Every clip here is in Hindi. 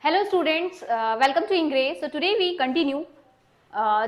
Hello students, welcome to Ingre. So today we continue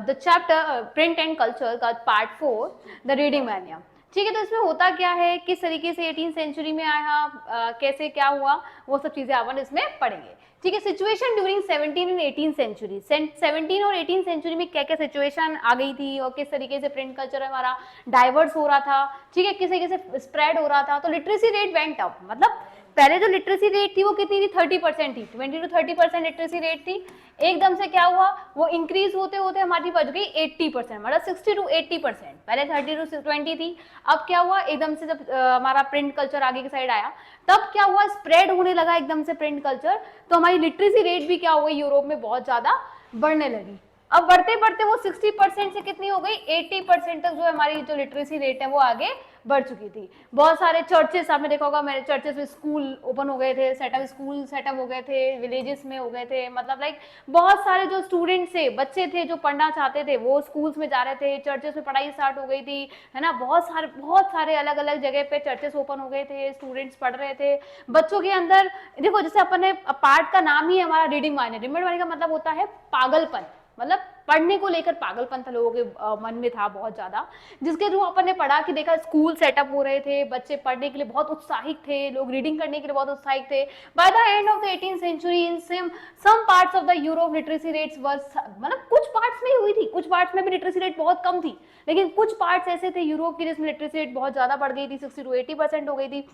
the chapter Print and Culture का part 4 the reading mania. ठीक है, तो इसमें होता क्या है, किस तरीके से 18th सेंचुरी में आया, कैसे क्या हुआ, वो सब चीजें अपन इसमें पढ़ेंगे. ठीक है, सिचुएशन ड्यूरिंग 17 एंड 18 सेंचुरी, 17 और 18 सेंचुरी में क्या क्या सिचुएशन आ गई थी और किस तरीके से प्रिंट कल्चर हमारा डाइवर्स हो रहा था. ठीक है, किस तरीके से स्प्रेड हो रहा था. तो लिटरेसी रेट वेंट अप, मतलब पहले जो लिटरेसी रेट थी वो कितनी थी, 30% थी, 20 to 30% लिटरेसी रेट थी. एकदम से क्या हुआ, वो इंक्रीज होते होते हमारी बच गई 80%, मतलब 60 to 80%. पहले 30 to 20 थी, अब क्या हुआ एकदम से जब हमारा प्रिंट कल्चर आगे की साइड आया, तब क्या हुआ, स्प्रेड होने लगा एकदम से प्रिंट कल्चर. तो हमारी लिटरेसी रेट भी क्या हो गई, यूरोप में बहुत ज्यादा बढ़ने लगी. अब बढ़ते बढ़ते वो 60% से कितनी हो गई, 80% तक जो हमारी जो लिटरेसी रेट है वो आगे बढ़ चुकी थी. बहुत सारे चर्चेस आपने देखा होगा, मेरे चर्चेस में स्कूल ओपन हो गए थे, स्कूल सेटअप हो गए थे, विलेजेस में हो गए थे. मतलब लाइक बहुत सारे जो स्टूडेंट्स थे, बच्चे थे जो पढ़ना चाहते थे, वो स्कूल्स में जा रहे थे, चर्चेस में पढ़ाई स्टार्ट हो गई थी, है ना. बहुत सारे अलग अलग जगह पे चर्चेस ओपन हो गए थे, स्टूडेंट्स पढ़ रहे थे. बच्चों के अंदर देखो, जैसे अपन ने पार्ट का नाम ही है हमारा रीडिंग माइंड. रीडिंग माइंड का मतलब होता है पागलपन, मतलब पढ़ने को लेकर पागलपन था लोगों के मन में था बहुत ज्यादा. जिसके थ्रू अपन ने पढ़ा कि देखा, स्कूल सेटअप हो रहे थे, बच्चे पढ़ने के लिए बहुत उत्साहित थे, लोग रीडिंग करने के लिए बहुत उत्साहित थे. By the end of the 18th century in some parts of the Europe literacy rates were, मतलब कुछ पार्ट्स में ही हुई थी, कुछ पार्ट्स में भी लिटरेसी रेट बहुत कम थी, लेकिन कुछ पार्ट्स ऐसे थे यूरोप के जिसमें लिटरेसी रेट बहुत ज्यादा बढ़ गई थी, 60 to 80% हो गई थी.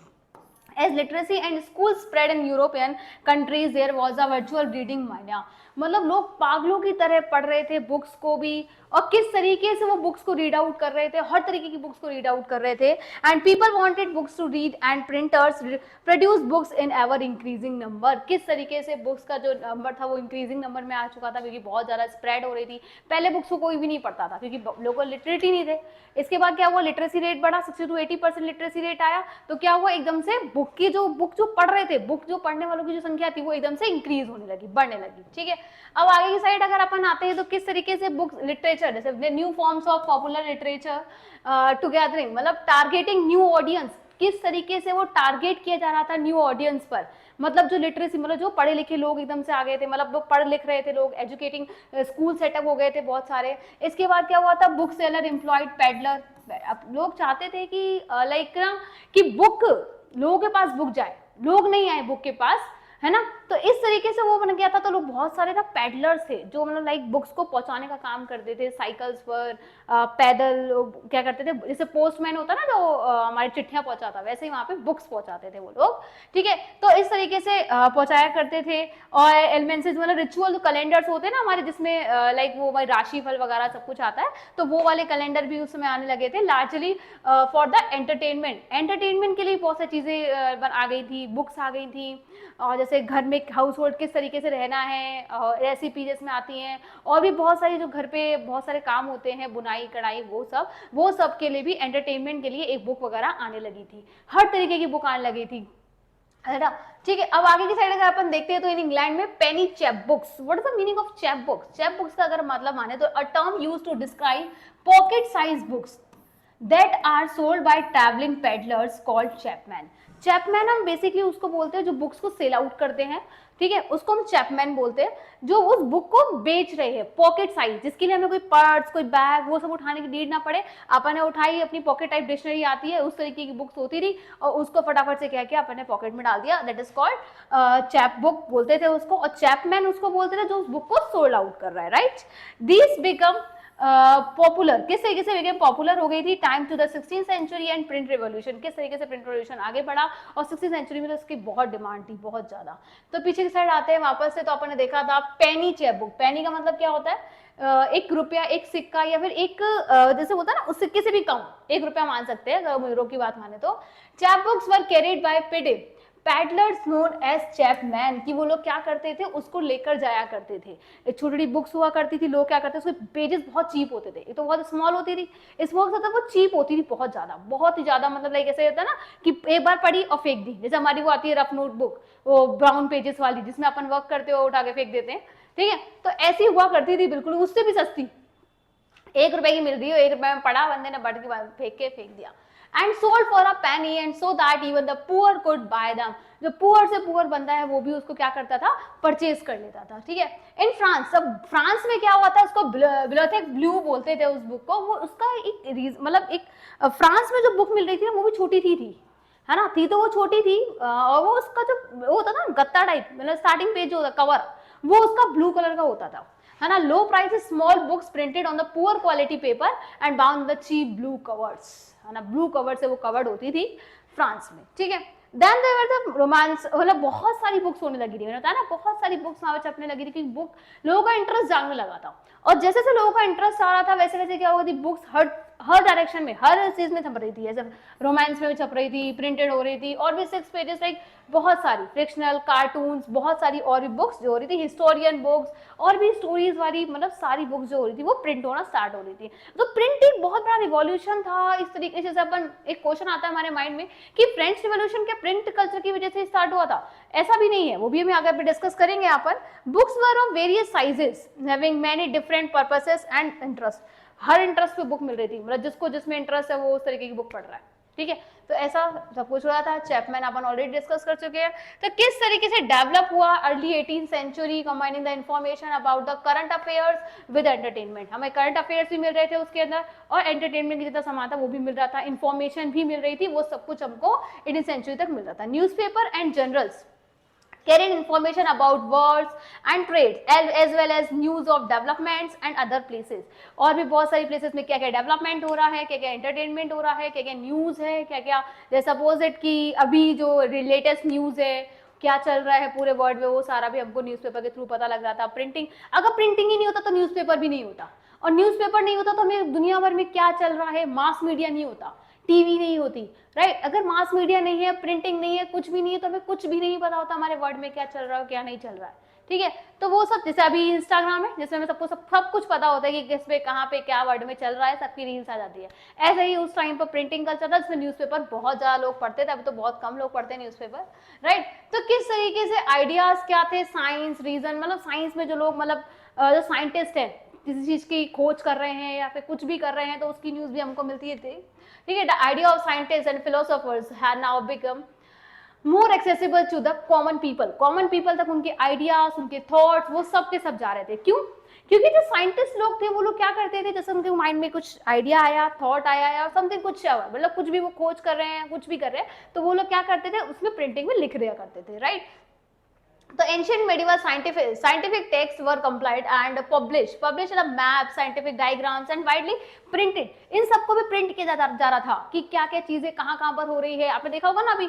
As literacy and school spread in European countries, there was a virtual reading mania. मतलब लोग पागलों की तरह पढ़ रहे थे बुक्स को भी, और किस तरीके से वो बुक्स को रीड आउट कर रहे थे, हर तरीके की बुक्स को रीड आउट कर रहे थे. And people wanted books to read and printers produce books in ever increasing number. किस तरीके से बुक्स का जो नंबर था वो इंक्रीजिंग नंबर में आ चुका था, क्योंकि बहुत ज़्यादा स्प्रेड हो रही थी. पहले बुक्स को कोई भी नहीं पढ़ता था क्योंकि लोग लिटरेट ही नहीं थे. इसके बाद क्या हुआ, लिटरेसी रेट बढ़ा, 60 to 80% लिटरेसी रेट आया. तो क्या हुआ, एकदम से बुक जो पढ़ रहे थे, बुक जो पढ़ने वालों की जो संख्या थी वो एकदम से इंक्रीज होने लगी, बढ़ने लगी. ठीक है, अब आगे की साइड अगर अपन आते हैं तो किस तरीके से बुक लिटरेचर, जैसे new forms of popular literature togethering, मतलब टारगेटिंग न्यू ऑडियंस, किस तरीके से वो टारगेट किया जा रहा था न्यू ऑडियंस पर. मतलब जो लिटरेसी, मतलब जो पढ़े लिखे लोग एकदम से आ गए थे, मतलब लोग पढ़ लिख रहे थे, लोग एजुकेटिंग स्कूल सेटअप हो गए थे बहुत सारे. इसके बाद क्या हुआ था, बुक सेलर एम्प्लॉयड पेडलर. अब लोग चाहते थे कि लाइक ना, कि बुक लोगों के पास बुक जाए, लोग नहीं आए बुक के पास, है ना. तो इस तरीके से वो बन गया था. तो लोग बहुत सारे ना पैडलर्स थे जो मतलब लाइक बुक्स को पहुंचाने का काम करते थे, साइकिल्स पर, पैदल क्या करते थे, जैसे पोस्टमैन होता ना जो हमारी चिट्ठियां पहुंचाता, वैसे ही वहां पे बुक्स पहुंचाते थे वो लोग. ठीक है, तो इस तरीके से पहुंचाया करते थे. और एलिमेंट्स मतलब रिचुअल कैलेंडर्स होते हैं ना हमारे, जिसमें लाइक वो राशि फल वगैरह सब कुछ आता है, तो वो वाले कैलेंडर भी उस समय आने लगे थे, लार्जली फॉर द एंटरटेनमेंट के लिए बहुत सारी चीजें आ गई थी, बुक्स आ गई थी. और जैसे घर में हाउस होल्ड किस तरीके से रहना है, रेसिपी जिसमें आती हैं, और भी बहुत सारी जो घर पे बहुत सारे काम होते हैं, बुनाई कढ़ाई, वो सब के लिए भी एंटरटेनमेंट के लिए एक बुक वगैरह आने लगी थी. हर तरीके की बुक आने लगी थी, है ना. ठीक है, अब आगे की साइड अगर अपन देखते हैं तो इन इंग्लैंड में penny chap books. What is the meaning of chap books? Chap books का अगर मतलब माने तो a term used to describe pocket size books that are sold by traveling peddlers called chapman. Chapman हम बेसिकली उसको बोलते हैं जो बुक्स को सेल आउट करते हैं. ठीक है, उसको हम चैपमैन बोलते हैं, जो उस बुक को बेच रहे हैं पॉकेट साइज, जिसके लिए हमें कोई पर्स, कोई बैग, वो सब उठाने की नीड ना पड़े. अपन ने उठाई, अपनी पॉकेट टाइप डिक्शनरी आती है, उस तरीके की बुक्स होती थी, और उसको फटाफट से क्या किया, अपन ने पॉकेट में डाल दिया. That is called chap book बोलते थे उसको. और चैपमैन उसको बोलते थे जो उस बुक को सोल्ड आउट कर रहा है, राइट. दिस बिकम पॉपुलर, किस तरीके से बिकेम पॉपुलर हो गई थी, time to the 16th century and print revolution. किस तरीके से प्रिंट रिवॉल्यूशन आगे बढ़ा, और 16th सेंचुरी में तो इसकी बहुत डिमांड थी, बहुत ज्यादा. तो पीछे की साइड आते हैं वापस से, तो अपन ने देखा था पेनी चैप बुक. पेनी का मतलब क्या होता है, एक रुपया, एक सिक्का, या फिर एक जैसे होता है ना, उस सिक्के से भी कम, 1 रुपया मान सकते हैं अगर यूरो की बात माने तो. Chap books were carried by petty peddlers known as chapman, कि वो लोग क्या करते थे, उसको लेकर जाया करते थे. एक छोटी छोटी बुक्स हुआ करती थी, लोग क्या करते थे, उसके पेजेस बहुत चीप होते थे, एक तो बहुत स्मॉल होती थी, स्मॉल से वो चीप होती थी बहुत ही ज्यादा, मतलब लाइक ऐसे होता है ना कि एक बार पढ़ी और फेंक दी. जैसे हमारी वो आती है रफ नोटबुक, वो ब्राउन पेजेस वाली, जिसमें अपन वर्क करते हो उठा के फेंक देते हैं. ठीक है, तो ऐसी हुआ करती थी, बिल्कुल उससे भी सस्ती, 1 रुपए की मिल रही हो, 1 रुपए में पढ़ा, बंदे ने बढ़ के फेंक दिया. And sold for a Penney and so that even the poor could bye them. जो पुअर से पुअर बंदा है वो भी उसको क्या करता था, परचेज कर लेता था, ठीक है। इन फ्रांस, अब फ्रांस में क्या हुआ था, उसको बिब्लियोथेक ब्लू बोलते थे उस बुक को। वो उसका एक मतलब एक फ्रांस में जो बुक मिल रही थी वो भी छोटी थी है ना, थी तो वो छोटी थी, और वो उसका जो वो होता था गत्ता टाइप, मतलब स्टार्टिंग पेज जो होता कवर, वो उसका ब्लू कलर का होता था, है ना। Low price small books printed on the poor quality paper and bound the cheap blue covers, है ना, ब्लू कवर से वो कवर्ड होती थी फ्रांस में, ठीक है। Then there were the romance, मतलब बहुत सारी बुक्स होने लगी थी, मैंने बताया ना बहुत सारी बुक्स वहां पे छपने लगी थी कि बुक लोगों का इंटरेस्ट जागने लगा था। और जैसे जैसे लोगों का इंटरेस्ट आ रहा था वैसे वैसे क्या हो गई थी, बुक्स हर डायरेक्शन में हर चीज में छप रही थी, जैसे रोमांस में भी छप रही थी, प्रिंटेड हो रही थी, और भी 6 पेजेस लाइक बहुत सारी फ्रिक्शनल कार्टून्स, बहुत सारी और भी बुक्स जो हो रही थी, हिस्टोरियन बुक्स और भी स्टोरीज वाली, मतलब सारी बुक्स जो हो रही थी वो प्रिंट होना स्टार्ट हो रही थी। तो प्रिंट एक बहुत बड़ा रिवॉल्यूशन था। इस तरीके से अपन एक क्वेश्चन आता है हमारे माइंड में कि फ्रेंच रिवॉल्यूशन क्या प्रिंट कल्चर की वजह से स्टार्ट हुआ था? ऐसा भी नहीं है, वो भी हम आगे डिस्कस करेंगे यहाँ पर। Books were of various sizes having many different purposes and interest. Her interest पे बुक मिल रही थी, मतलब जिसको जिसमें इंटरेस्ट है वो उस तरीके की बुक पढ़ रहा है, ठीक है। तो ऐसा सब कुछ हुआ था। चैपमैन अपन ऑलरेडी डिस्कस कर चुके हैं। तो किस तरीके से डेवलप हुआ early 18th century, combining the information about the current affairs with entertainment. हमें करंट अफेयर्स भी मिल रहे थे उसके अंदर, और एंटरटेनमेंट की जितना सामान था वो भी मिल रहा था, इंफॉर्मेशन भी मिल रही थी, वो सब कुछ हमको 18th सेंचुरी तक मिल रहा था। Newspaper and journals carrying information about wars and trades as well as news of developments and other places। और भी बहुत सारी places में क्या क्या डेवलपमेंट हो रहा है, क्या क्या एंटरटेनमेंट हो रहा है, क्या क्या न्यूज़ है, क्या क्या जैसे सपोज इट कि अभी जो लेटेस्ट न्यूज़ है, क्या चल रहा है पूरे वर्ल्ड में, वो सारा भी हमको न्यूज़पेपर के थ्रू पता लग रहा था। प्रिंटिंग, अगर प्रिंटिंग ही नहीं होता तो न्यूज़पेपर भी नहीं होता, और न्यूज़पेपर नहीं होता तो हमें दुनिया भर में क्या चल रहा है, मास मीडिया नहीं होता, टीवी नहीं होती, राइट। अगर मास मीडिया नहीं है, प्रिंटिंग नहीं है, कुछ भी नहीं है, तो हमें कुछ भी नहीं पता होता हमारे वर्ल्ड में क्या चल रहा है क्या नहीं चल रहा है, ठीक है। तो वो सब, जैसे अभी इंस्टाग्राम है जिसमें हमें सबको सब कुछ पता होता है कि किस पे कहाँ पे क्या वर्ल्ड में चल रहा है, सबकी रील्स आ जाती है। ऐसे ही उस टाइम पर प्रिंटिंग कल्चर था जिसमें न्यूज़पेपर बहुत ज्यादा लोग पढ़ते थे, अभी तो बहुत कम लोग पढ़ते हैं न्यूज़पेपर, राइट। तो किस तरीके से आइडियाज क्या थे, साइंस रीजन, मतलब साइंस में जो लोग, मतलब जो साइंटिस्ट है किसी चीज की खोज कर रहे हैं या फिर कुछ भी कर रहे हैं, तो उसकी न्यूज भी हमको मिलती है, ठीक है। The idea of scientist and philosophers have now become more accessible to the common people. Common people तक उनके आइडियाज, उनके थॉट्स, वो सब के सब जा रहे थे। क्यों? क्योंकि जो साइंटिस्ट लोग थे वो लोग क्या करते थे, जैसे उनके माइंड में कुछ आइडिया आया, थॉट आया या समथिंग कुछ हुआ, मतलब कुछ भी वो खोज कर रहे हैं, कुछ भी कर रहे हैं, तो वो लोग क्या करते थे, उसमें प्रिंटिंग में लिख दिया करते थे, right. The ancient medieval scientific texts were compiled and published the maps, scientific diagrams and widely printed। इन सबको भी प्रिंट किया जा रहा था कि क्या क्या चीजें कहाँ कहाँ पर हो रही है। आपने देखा होगा ना अभी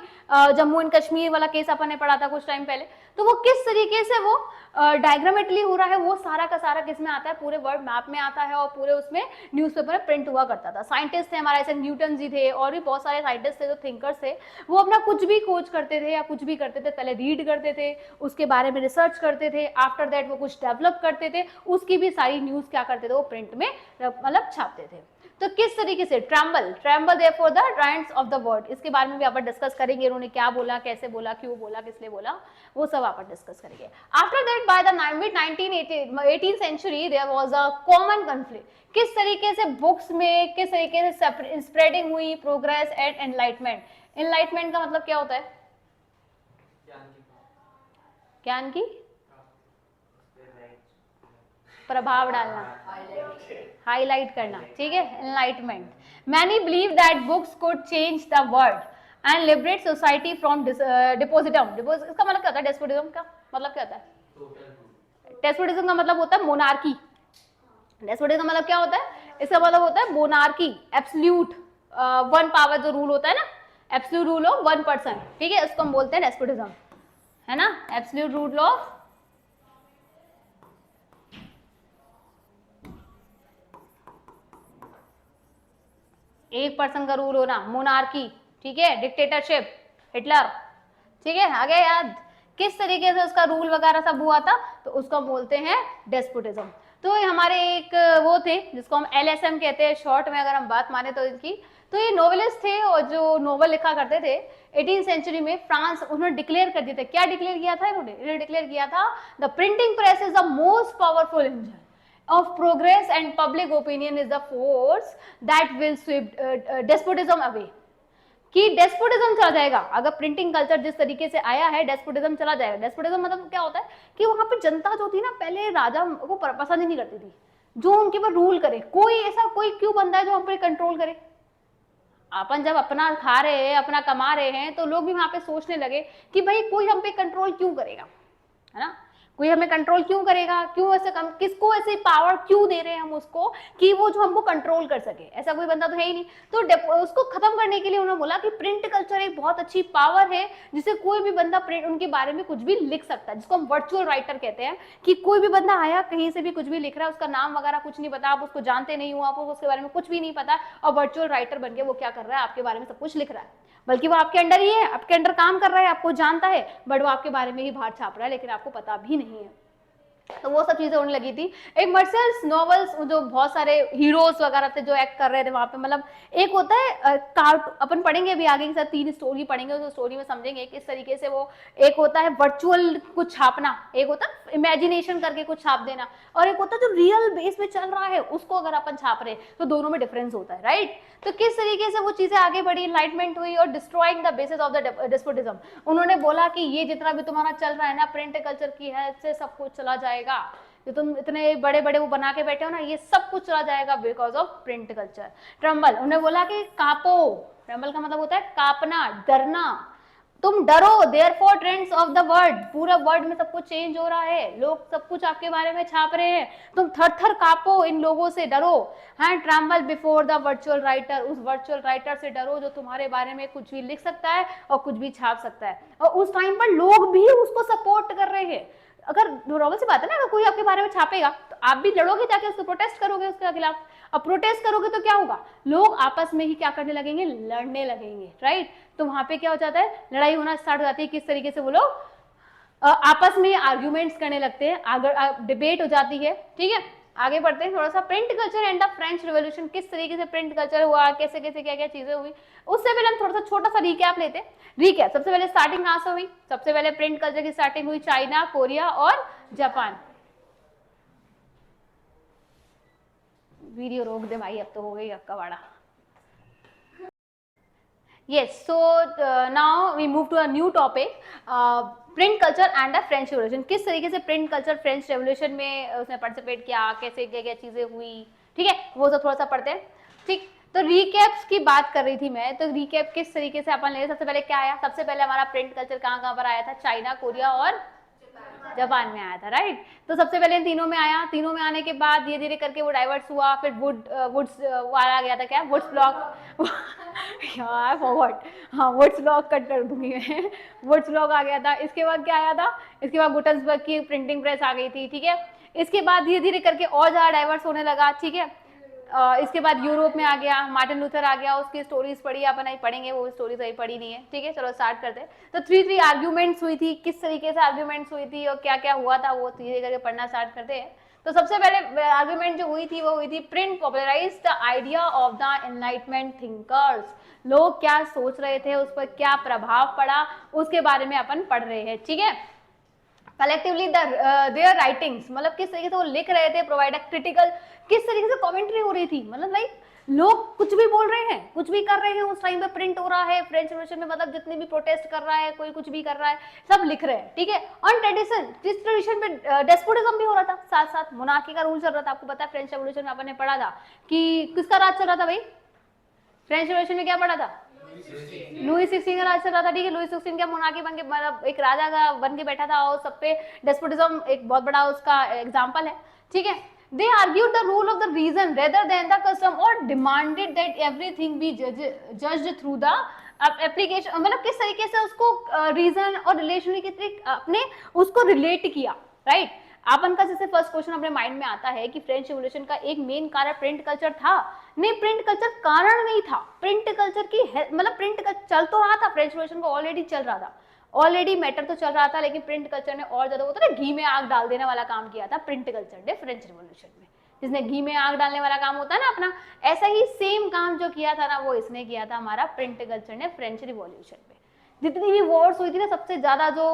जम्मू एंड कश्मीर वाला केस अपन ने पढ़ा था कुछ टाइम पहले, तो वो किस तरीके से वो डायग्रामेटिकली हो रहा है, वो सारा का सारा किस में आता है, पूरे वर्ल्ड मैप में आता है, और पूरे उसमें न्यूज़पेपर में प्रिंट हुआ करता था। साइंटिस्ट थे हमारे, ऐसे न्यूटन जी थे और भी बहुत सारे साइंटिस्ट थे जो थिंकर्स थे, वो अपना कुछ भी खोज करते थे या कुछ भी करते थे, पहले रीड करते थे, उसके बारे में रिसर्च करते थे, आफ्टर दैट वो कुछ डेवलप करते थे, उसकी भी सारी न्यूज क्या करते थे, वो प्रिंट में मतलब छापते थे। तो किस तरीके से tremble therefore the rights of the word, इसके बारे में भी अपन डिस्कस करेंगे, इन्होंने क्या बोला, कैसे बोला, क्यों बोला, किस लिए बोला, वो सब अपन डिस्कस करेंगे। After that by the mid 18th century there was a common conflict. किस तरीके से बुक्स में किस तरीके से स्प्रेडिंग हुई, प्रोग्रेस एंड एनलाइटमेंट। एनलाइटमेंट का मतलब क्या होता है? ज्ञान की प्रभाव डालना, हाईलाइट करना, ठीक है, enlightenment. Many believe that books could change the world and liberate society from despotism. इसका मतलब क्या होता है? डेस्पोटिज्म का मतलब क्या होता है? डेस्पोटिज्म का मतलब होता है मोनार्की। डेस्पोटिज्म का मतलब क्या होता है? इसका मतलब होता है मोनार्की, एब्सोल्यूट वन पावर जो रूल होता है ना, absolute rule of one person, ठीक है, इसको हम बोलते हैं डेस्पोटिज्म, है ना, एब्सोल्यूट रूल ऑफ एक पर्सन का रूल होना, मोनार्की, ठीक है, डिक्टेटरशिप, हिटलर, ठीक है, आगे याद किस तरीके से उसका रूल वगैरह सब हुआ था, तो उसको बोलते हैं डेस्पोटिज्म। तो हमारे एक वो थे जिसको हम LSM कहते हैं शॉर्ट में अगर हम बात माने तो इनकी, तो ये नोवेलिस्ट थे और जो नोवेल लिखा करते थे 18th सेंचुरी में फ्रांस, उन्होंने डिक्लेयर कर दिए थे, क्या डिक्लेयर किया था इन्होंने डिक्लेयर किया था, the printing press is the most powerful engine of progress and public opinion is the force that will sweep despotism away। कि डेस्पोटिज्म चला जाएगा। अगर प्रिंटिंग कल्चर जिस तरीके से आया है, डेस्पोटिज्म चला जाएगा। डेस्पोटिज्म मतलब क्या होता है कि वहां पे जनता जो थी ना, पहले राजा को पसंद ही नहीं करती थी जो उनके ऊपर रूल करे। कोई ऐसा कोई क्यों बंदा है जो हम पे कंट्रोल करे? अपन जब अपना खा रहे हैं, अपना कमा रहे हैं, तो लोग भी वहां पे सोचने लगे कि भाई कोई हम पे कंट्रोल क्यों करेगा, है ना? कोई हमें कंट्रोल क्यों करेगा? क्यों ऐसे कम, किसको ऐसे पावर क्यों दे रहे हैं हम उसको कि वो जो हमको कंट्रोल कर सके? ऐसा कोई बंदा तो है ही नहीं। तो उसको खत्म करने के लिए उन्होंने बोला कि प्रिंट कल्चर एक बहुत अच्छी पावर है जिसे कोई भी बंदा प्रिंट उनके बारे में कुछ भी लिख सकता है, जिसको हम वर्चुअल राइटर कहते हैं। कि कोई भी बंदा आया कहीं से भी कुछ भी लिख रहा है, उसका नाम वगैरह कुछ नहीं पता, आप उसको जानते नहीं हो, आपको उसके बारे में कुछ भी नहीं पता, और वर्चुअल राइटर बन के वो क्या कर रहा है, आपके बारे में सब कुछ लिख रहा है। बल्कि वो आपके अंडर ही है, आपके अंडर काम कर रहा है, आपको जानता है, बट वो आपके बारे में ही बाहर छाप रहा है, लेकिन आपको पता भी नहीं है। तो वो सब चीजें होने लगी थी। एक मर्सल्स नॉवेल्स, जो बहुत सारे हीरोज वगैरह थे जो एक्ट कर रहे थे वहां पे, मतलब एक होता है कार्ट, अपन पढ़ेंगे अभी आगे के साथ 3 स्टोरी पढ़ेंगे, उस स्टोरी में समझेंगे किस तरीके से वो, एक होता है वर्चुअल कुछ छापना, एक होता है इमेजिनेशन करके कुछ छाप देना, और एक होता है जो रियल बेस में चल रहा है उसको अगर अपन छाप रहे हैं, तो दोनों में डिफरेंस होता है, राइट? तो किस तरीके से वो चीजें आगे बढ़ी, एनलाइटमेंट हुई, और destroying the basis of the despotism. उन्होंने बोला कि ये जितना भी तुम्हारा चल रहा है ना, प्रिंट कल्चर की हेल्प से सब कुछ चला जाएगा, जो तुम इतने बड़े बड़े वो बना के बैठे हो ना, ये सब कुछ चला जाएगा because of print culture. Tremble, उन्होंने बोला कि कापो, ट्रम्बल का मतलब होता है कापना, डरना, तुम डरो, therefore trends of the world, पूरा वर्ल्ड में सब कुछ चेंज हो रहा है, लोग सब कुछ आपके बारे में छाप रहे हैं, तुम थर थर कापो, इन लोगों से डरो। हाँ, tremble before the virtual writer, उस वर्चुअल राइटर से डरो जो तुम्हारे बारे में कुछ भी लिख सकता है और कुछ भी छाप सकता है। और उस टाइम पर लोग भी उसको सपोर्ट कर रहे हैं। अगर नॉर्मल सी बात है ना, अगर कोई आपके बारे में छापेगा तो आप भी लड़ोगे, जाके उसको प्रोटेस्ट करोगे उसके खिलाफ। अब प्रोटेस्ट करोगे तो क्या होगा, लोग आपस में ही क्या करने लगेंगे, लड़ने लगेंगे, राइट? तो वहां पे क्या हो जाता है, लड़ाई होना स्टार्ट हो जाती है। किस तरीके से वो लोग आपस में आर्ग्यूमेंट्स करने लगते हैं, आगे डिबेट हो जाती है, ठीक है? आगे बढ़ते हैं थोड़ा सा। Print culture and the French revolution, किस तरीके से प्रिंट कल्चर हुआ, कैसे कैसे क्या क्या चीजें हुई, उससे पहले हम थोड़ा सा छोटा सा रिकैप लेते हैं। रिकैप, सबसे पहले स्टार्टिंग कहां से हुई? सबसे पहले प्रिंट कल्चर की स्टार्टिंग हुई चाइना, कोरिया और जापान। वीडियो रोक दे भाई, अब तो हो गई अक्का वाड़ा। Yes, so now we move to a new topic, print culture and the French revolution. किस तरीके से प्रिंट कल्चर फ्रेंच रेवोल्यूशन में उसने पार्टिसिपेट किया, कैसे क्या क्या चीजें हुई, ठीक है? वो सब थोड़ा सा पढ़ते हैं, ठीक? तो रिकैप्स की बात कर रही थी मैं, तो रिकैप किस तरीके से अपन ले, सबसे पहले क्या आया, सबसे पहले हमारा प्रिंट कल्चर कहाँ कहाँ पर आया था? चाइना, कोरिया और जापान में आया था, राइट? तो सबसे पहले इन तीनों में आया, तीनों में आने के बाद धीरे धीरे करके वो डाइवर्स हुआ, फिर वुड्स वाला गया था, क्या वुड्स ब्लॉक यार फॉरवर्ड, हाँ वुड्स ब्लॉक कट कर दूंगी मैं वुड्स ब्लॉक आ गया था। इसके बाद क्या आया था? इसके बाद गुटेन्सबर्ग की प्रिंटिंग प्रेस आ गई थी, ठीक है? इसके बाद धीरे धीरे करके और ज्यादा डाइवर्स होने लगा, ठीक है? इसके बाद यूरोप में आ गया, मार्टिन लूथर आ गया, उसकी स्टोरीज पढ़ी, अपन नहीं पढ़ेंगे, वो स्टोरीज अभी पढ़ी नहीं है, ठीक है? चलो स्टार्ट करते हैं। तो 3 आर्ग्यूमेंट्स हुई थी, किस तरीके से आर्ग्यूमेंट्स हुई थी और क्या क्या हुआ था, वो धीरे करके पढ़ना स्टार्ट करते हैं। तो सबसे पहले आर्ग्यूमेंट जो हुई थी वो हुई थी, print popularize the idea of the enlightenment thinkers. लोग क्या सोच रहे थे, उस पर क्या प्रभाव पड़ा, उसके बारे में अपन पढ़ रहे हैं, ठीक है? कलेक्टिवली देयर राइटिंग्स, मतलब किस तरीके से वो लिख रहे थे, प्रोवाइड अ क्रिटिकल, किस तरीके से कमेंट्री हो रही थी, मतलब लाइक लोग कुछ भी बोल रहे हैं, कुछ भी कर रहे हैं, उस टाइम पे प्रिंट हो रहा है फ्रेंच रेवोल्यूशन में, मतलब जितने भी प्रोटेस्ट कर रहा है, कोई कुछ भी कर रहा है, सब लिख रहे हैं, ठीक है? ऑन ट्रेडिशन, जिस ट्रेडिशन में डेस्पोटिज्म भी हो रहा था, साथ साथ मोनार्की का रूल चल रहा था। आपको पता है फ्रेंच रेवोल्यूशन में अपन ने पढ़ा था कि किसका राज चल रहा था भाई? फ्रेंच रेवोल्यूशन में क्या पढ़ा था? लुई 16 का राज चल रहा था, ठीक है? लुई 16 क्या मोनार्की बन के, मतलब एक राजा का बन के बैठा था, और सब पे डेस्पोटिज्म एक बहुत बड़ा उसका एग्जाम्पल है, ठीक है? They argued the rule of the reason rather than the custom, or demanded that everything be judged through the application, मतलब किस तरीके से उसको रीजन और रिलेशन की अपने उसको रिलेट किया, राइट? अपन का जैसे फर्स्ट क्वेश्चन अपने माइंड में आता है कि फ्रेंच रेवोल्यूशन का एक मेन कारण प्रिंट कल्चर था। नहीं, प्रिंट कल्चर कारण नहीं था, प्रिंट कल्चर की मतलब प्रिंट चल तो रहा था, फ्रेंच रेवोल्यूशन को ऑलरेडी चल रहा था, ऑलरेडी मैटर तो चल रहा था, लेकिन प्रिंट कल्चर ने और ज्यादा होता है घी में आग डाल देने वाला काम किया था प्रिंट कल्चर ने फ्रेंच रिवॉल्यूशन में। जिसने घी में आग डालने वाला काम होता है ना अपना, ऐसा ही सेम काम जो किया था ना, वो इसने किया था हमारा प्रिंट कल्चर ने फ्रेंच रिवॉल्यूशन में। जितनी भी वॉर्स हुई थी ना, सबसे ज्यादा जो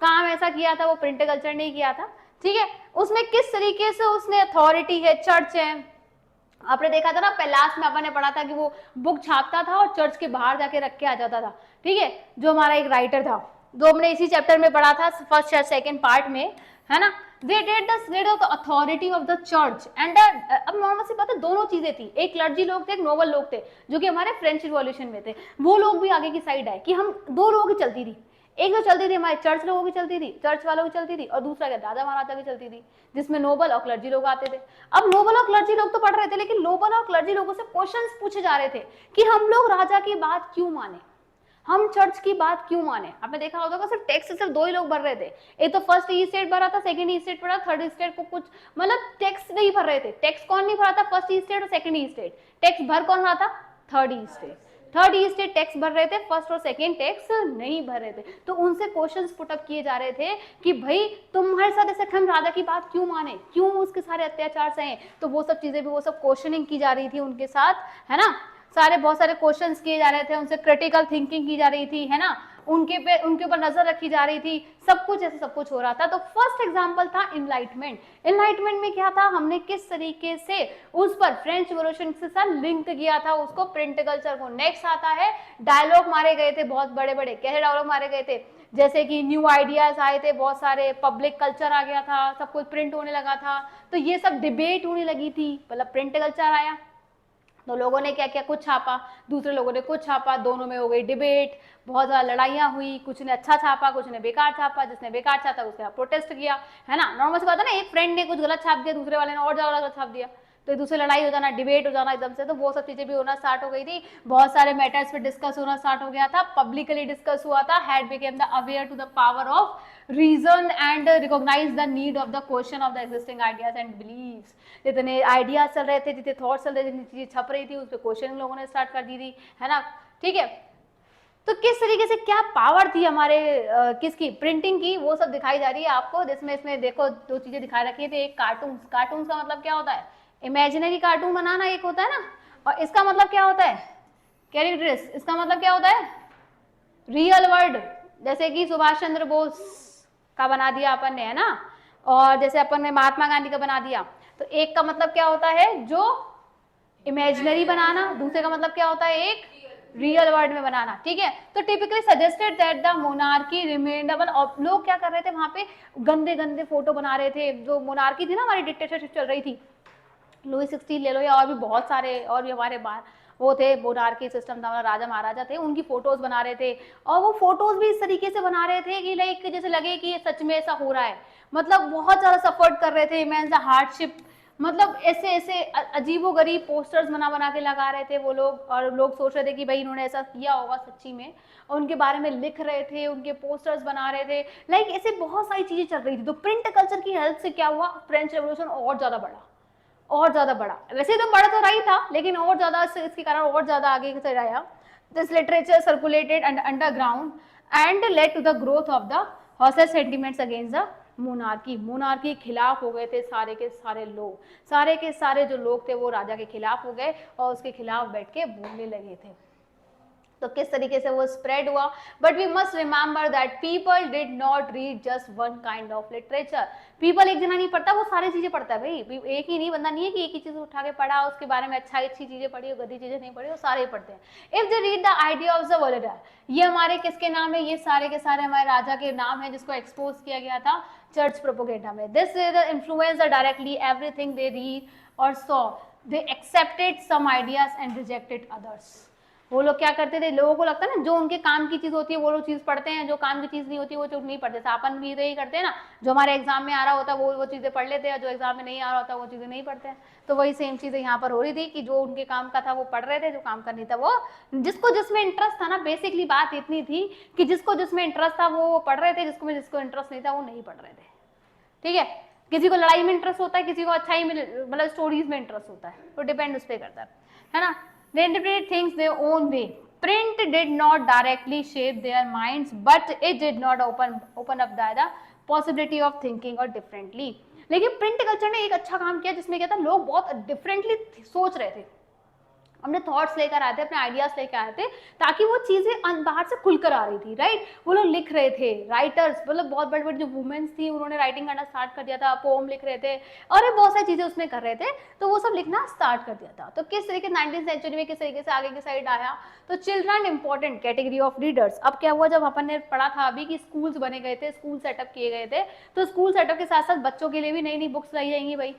काम ऐसा किया था वो प्रिंट कल्चर ने किया था, ठीक है? उसमें किस तरीके से उसने अथॉरिटी है, चर्च है, आपने देखा था ना, लास्ट में अपन ने पढ़ा था कि वो बुक छापता था और चर्च के बाहर जाके रख के आ जाता था, ठीक है, जो हमारा एक राइटर था, जो हमने इसी चैप्टर में पढ़ा था फर्स्ट या सेकंड पार्ट में, है ना। They did the spread of the authority of the church and, अब नॉर्मल सी बात है, दोनों चीजें थी, एक क्लर्जी लोग थे, एक नोबल लोग थे, जो कि हमारे फ्रेंच रिवॉल्यूशन में थे, वो लोग भी आगे की साइड आए कि हम दो लोगों की चलती थी, एक जो चलती थी हमारे चर्च लोगों की चलती थी, चर्च वालों की चलती थी, और दूसरा क्या राजा महाराजा की चलती थी, जिसमें नोबल और क्लर्जी लोग आते थे। अब नोबल और क्लर्जी लोग तो पढ़ रहे थे, लेकिन नोबल और क्लर्जी लोगों से क्वेश्चंस पूछे जा रहे थे कि हम लोग राजा की बात क्यों माने, हम चर्च की बात क्यों माने। आपने देखा होगा सिर्फ टैक्स सिर्फ दो ही लोग भर रहे थे, एक तो फर्स्ट ई स्टेट भरा था, सेकंड ई स्टेट भरा, थर्ड स्टेट को कुछ मतलब टैक्स नहीं भर रहे थे। टैक्स कौन नहीं भरा था? फर्स्ट ई स्टेट और सेकंड ई स्टेट। टैक्स भर कौन रहा था? थर्ड ई स्टेट। थर्ड ई स्टेट टैक्स भर रहे थे, फर्स्ट और सेकंड टैक्स नहीं भर रहे थे। तो उनसे क्वेश्चंस पुट अप किए जा रहे थे कि भाई तुम्हारे साथ ऐसे हम राजा की बात क्यों माने, क्यों उसके सारे अत्याचार सहे। तो वो सब चीजें भी, वो सब क्वेश्चनिंग की जा रही थी उनके साथ, है ना। सारे बहुत सारे क्वेश्चंस किए जा रहे थे, उनसे क्रिटिकल थिंकिंग की जा रही थी, है ना, उनके ऊपर नजर रखी जा रही थी, सब कुछ ऐसे सब कुछ हो रहा था। तो फर्स्ट एग्जांपल था इनलाइटमेंट। इनलाइटमेंट में क्या था, हमने किस तरीके से उस पर फ्रेंच रिवॉल्यूशन के साथ लिंक किया था उसको, प्रिंट कल्चर को। नेक्स्ट आता है डायलॉग मारे गए थे बहुत बड़े बड़े। कैसे डायलॉग मारे गए थे? जैसे कि न्यू आइडियाज आए थे बहुत सारे, पब्लिक कल्चर आ गया था, सब कुछ प्रिंट होने लगा था, तो ये सब डिबेट होने लगी थी, मतलब प्रिंट कल्चर आया तो लोगों ने क्या किया, कुछ छापा, दूसरे लोगों ने कुछ छापा, दोनों में हो गई डिबेट, बहुत ज़्यादा लड़ाइयाँ हुई, कुछ ने अच्छा छापा, कुछ ने बेकार छापा, जिसने बेकार छापा उसने प्रोटेस्ट किया, है ना। नॉर्मल सी बात है ना, एक फ्रेंड ने कुछ गलत छाप दिया, दूसरे वाले ने और ज़्यादा गलत छाप दिया, तो एक दूसरे लड़ाई हो जाना, डिबेट हो जाना एकदम से, तो वो सब चीज़ें भी होना स्टार्ट हो गई थी। बहुत सारे मैटर्स पे डिस्कस होना स्टार्ट हो गया था, पब्लिकली डिस्कस हुआ था, had became the aware to the power of reason and recognize the need of the question of the existing ideas and beliefs. जितने आइडियाज चल रहे थे, जितने थॉट्स चल रहे थे, जितनी चीजें छप रही थी, उस पर क्वेश्चन लोगों ने स्टार्ट कर दी थी, है ना। ठीक है, तो किस तरीके से क्या पावर थी हमारे किसकी, प्रिंटिंग की, वो सब दिखाई जा रही है आपको। जिसमें इसमें देखो दो चीजें दिखा रखी थी, एक कार्टून। कार्टून का मतलब क्या होता है? इमेजिनरी कार्टून बनाना एक होता है ना, और इसका मतलब क्या होता है? कैरेक्टर्स। इसका मतलब क्या होता है? Real word. जैसे कि सुभाष चंद्र बोस का बना दिया अपन ने, है ना, और जैसे अपन ने महात्मा गांधी का बना दिया। तो एक का मतलब क्या होता है? जो इमेजिनरी बनाना। दूसरे का मतलब क्या होता है? एक रियल वर्ल्ड में बनाना। ठीक है, तो typically suggested that the monarchy remainable. लोग क्या कर रहे थे वहां पे? गंदे गंदे फोटो बना रहे थे। जो मोनार्की थी ना, हमारी डिक्टेटरशिप चल रही थी, लुई 16 ले लो या और भी बहुत सारे, और भी हमारे वो थे, मोनार्की सिस्टम था, राजा महाराजा थे, उनकी फोटोज बना रहे थे। और वो फोटोज भी इस तरीके से बना रहे थे कि लाइक जैसे लगे कि ये सच में ऐसा हो रहा है। मतलब बहुत ज्यादा सपोर्ट कर रहे थे, इमेंस हार्डशिप, मतलब ऐसे ऐसे अजीबो गरीब पोस्टर्स बना बना के लगा रहे थे वो लोग, और लोग सोच रहे थे कि भाई इन्होंने ऐसा किया होगा सच्ची में, और उनके बारे में लिख रहे थे, उनके पोस्टर्स बना रहे थे, लाइक ऐसे बहुत सारी चीजें चल रही थी। तो प्रिंट कल्चर की हेल्प से क्या हुआ? फ्रेंच रेवोल्यूशन और ज्यादा बढ़ा, और ज्यादा बढ़ा। वैसे तो बढ़ तो रही था, लेकिन और ज्यादा इसके कारण और ज्यादा आगे से आया। This literature circulated underground and led to the growth of the hostile sentiments against the monarchy. Monarchy के खिलाफ हो गए थे सारे के सारे लोग, सारे के सारे जो लोग थे वो राजा के खिलाफ हो गए और उसके खिलाफ बैठ के बोलने लगे थे। तो किस तरीके से वो स्प्रेड हुआ? But we must remember that people did not read just one kind of literature. People एक जना नहीं पढ़ता, वो सारी चीजें पढ़ता है भाई। एक ही नहीं, बंदा नहीं है कि एक ही चीज उठा के पढ़ा, उसके बारे में अच्छी चीजें पढ़ी और गंदी चीजें नहीं पढ़ी, वो सारे पढ़ते हैं। If they read the idea of the world, ये हमारे किसके नाम है? ये सारे के सारे हमारे राजा के नाम है, जिसको एक्सपोज किया गया था चर्च प्रोपोगेंडा में। This influence directly everything they read और saw. They accepted some ideas and rejected others. वो लोग क्या करते थे, लोगों को लगता है ना जो उनके काम की चीज होती है वो लोग चीज पढ़ते हैं, जो काम की चीज नहीं होती वो चीज नहीं पढ़ते। अपन भी तो यही करते हैं ना, जो हमारे एग्जाम में आ रहा होता है वो चीजें पढ़ लेते हैं, जो एग्जाम में नहीं आ रहा होता वो चीजें नहीं पढ़ते हैं। तो वही सेम चीजें यहाँ पर हो रही थी कि जो उनके काम का था वो पढ़ रहे थे, जो काम का नहीं था वो, जिसको जिसमें इंटरेस्ट था ना, बेसिकली बात इतनी थी कि जिसको जिसमें इंटरेस्ट था वो पढ़ रहे थे, जिसको इंटरेस्ट नहीं था वो नहीं पढ़ रहे थे। ठीक है, किसी को लड़ाई में इंटरेस्ट होता है, किसी को अच्छाई में मतलब स्टोरीज में इंटरेस्ट होता है, तो डिपेंड उस पर करता है ना। They interpreted things their own way. Print did not directly shape their minds, but it did not open up the possibility of thinking or differently. लेकिन प्रिंट कल्चर ने एक अच्छा काम किया, जिसमें क्या था, लोग बहुत डिफरेंटली सोच रहे थे। अपने थॉट्स लेकर आए थे, अपने आइडियाज लेकर आए थे, ताकि वो चीजें बाहर से खुलकर आ रही थी, राइट। वो लोग लिख रहे थे, राइटर्स मतलब बहुत बड़ी बड़ी जो वुमेन्स थी उन्होंने राइटिंग करना स्टार्ट कर दिया था, पोम लिख रहे थे और ये बहुत सारी चीजें उसमें कर रहे थे, तो वो सब लिखना स्टार्ट कर दिया था। तो किस तरीके 19th सेंचुरी में किस तरीके से आगे की साइड आया, तो children important category of readers. अब क्या हुआ, जब अपन ने पढ़ा था अभी कि स्कूल्स बने गए थे, स्कूल सेटअप किए गए थे, तो स्कूल सेटअप के साथ साथ बच्चों के लिए भी नई नई बुक्स लाई जाएंगी भाई,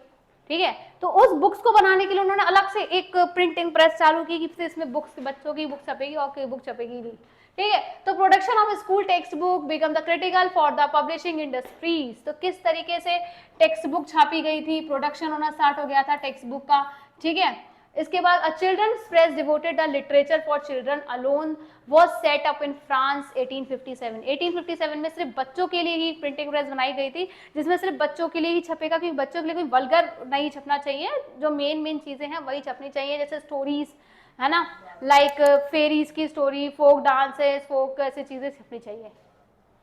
ठीक है। तो उस बुक्स को बनाने के लिए उन्होंने अलग से एक प्रिंटिंग प्रेस चालू की कि इसमें बुक्स, बच्चों की बुक छपेगी और कोई बुक छपेगी नहीं, ठीक है। तो production of school text book become the critical for the publishing industries. तो किस तरीके से टेक्स्ट बुक छापी गई थी, प्रोडक्शन होना स्टार्ट हो गया था टेक्स्ट बुक का, ठीक है। इसके बाद a children's press devoted the literature for children alone was set up in France 1857। 1857 में सिर्फ बच्चों के लिए ही प्रिंटिंग प्रेस बनाई गई थी, जिसमें सिर्फ बच्चों के लिए ही छपेगा, क्योंकि बच्चों के लिए कोई वल्गर नहीं छपना चाहिए, जो मेन चीजें हैं वही छपनी चाहिए, जैसे स्टोरीज है ना, लाइक फेरीज की स्टोरी, फोक डांसेस, फोक ऐसी चीजें छपनी चाहिए।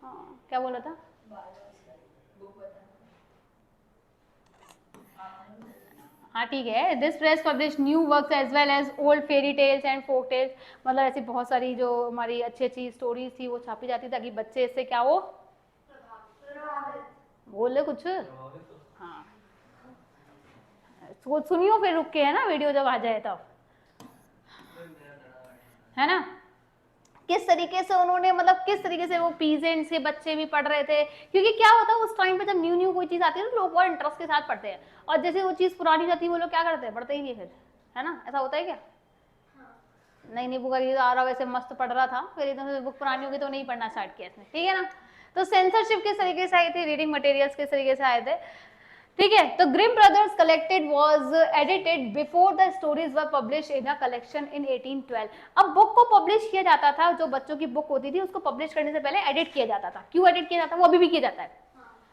हाँ क्या बोला था, हाँ ठीक है। This press publish new works as well as old fairy tales and folk tales. मतलब ऐसी बहुत सारी जो हमारी अच्छी अच्छी स्टोरीज थी वो छापी जाती ताकि बच्चे इससे क्या हो, बोले कुछ, हाँ सुनियो फिर रुक के, है ना, वीडियो जब आ जाए तब, है ना। किस तरीके से उन्होंने, मतलब किस तरीके से वो पीजेंट्स के बच्चे भी पढ़ रहे थे, क्योंकि क्या होता है उस टाइम पे जब न्यू न्यू कोई चीज आती है तो लोग बहुत इंटरेस्ट के साथ पढ़ते हैं, और जैसे वो चीज पुरानी जाती है वो लोग क्या करते हैं, पढ़ते ही नहीं फिर, है ना, ऐसा होता है क्या। नई नई बुक आ रहा वैसे मस्त पढ़ रहा था, फिर एकदम से बुक पुरानी होगी तो नहीं पढ़ना स्टार्ट किया इसने, ठीक है ना। तो सेंसरशिप किस तरीके से आई थी, रीडिंग मटेरियल्स किस तरीके से आए थे, ठीक है। तो Grimm brothers collected was edited before the stories were publish in a collection in 1812। अब बुक को पब्लिश किया जाता था, जो बच्चों की बुक होती थी उसको पब्लिश करने से पहले एडिट किया जाता था। क्यों एडिट किया जाता है, वो अभी भी किया जाता है,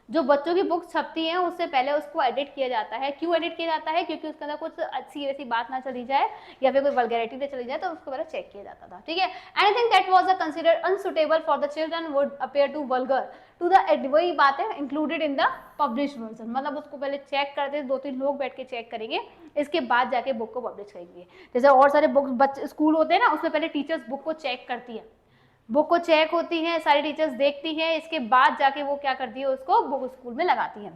जो बच्चों की बुक छपती हैं उससे पहले उसको एडिट किया जाता है। क्यों एडिट किया जाता है, क्योंकि उसके अंदर कुछ अच्छी वैसी बात ना चली जाए या फिर कोई वल्गैरिटी ना चली जाए, तो उसको पहले चेक किया जाता था, ठीक है। Anything that was considered unsuitable for the children would appear to vulgar to the, वही बात है, included in the publish version. मतलब उसको पहले चेक करते, 2-3 लोग बैठ के चेक करेंगे, इसके बाद जाके बुक को पब्लिश करेंगे। जैसे और सारे बुक बच्चे स्कूल होते हैं ना, उसमें पहले टीचर्स बुक को चेक करती है, बुक को चेक होती है, सारी टीचर्स देखती हैं, इसके बाद जाके वो क्या करती है, उसको बुक स्कूल में लगाती है।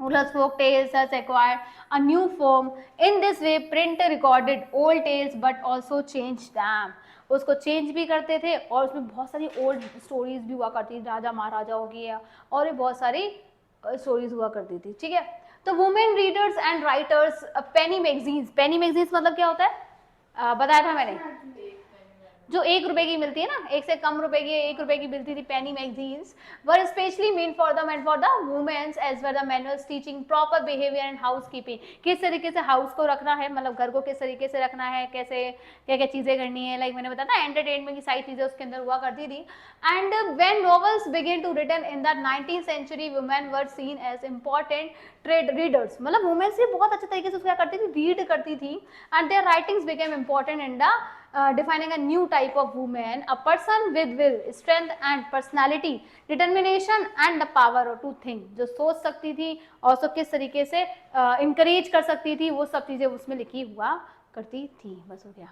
Ulla's folk tales has acquired a new form. In this way, print recorded old tales but also changed them. उसको चेंज भी करते थे और उसमें बहुत सारी ओल्ड स्टोरीज भी हुआ करती थी, राजा महाराजाओं की और भी बहुत सारी स्टोरीज हुआ करती थी, ठीक है। तो women readers and writers, Penney magazines, Penney magazines मतलब क्या होता है, बताया था मैंने, जो 1 रुपए की मिलती है ना, 1 से कम रुपए की, 1 रुपए की मिलती थी penny magazines, were specially mean for the man for the womens as well the manuals teaching proper behaviour and house keeping. किस तरीके से हाउस को रखना है, मतलब घर को किस तरीके से रखना है, कैसे क्या क्या चीजें करनी है, लाइक मैंने बताया था एंटरटेनमेंट की सारी चीजें उसके अंदर हुआ करती थी। And when novels begin to written in the 19th century, women were seen as important trade readers. मतलब वुमेन्स भी बहुत अच्छे तरीके से उसको क्या करती थी, रीड करती थी, and their writings became important in the defining a new type of woman, a person with will, strength and personality, determination and the power to think, जो सोच सकती थी और उसको किस तरीके से encourage कर सकती थी, वो सब चीजें उसमें लिखी हुआ करती थी। बस हो गया।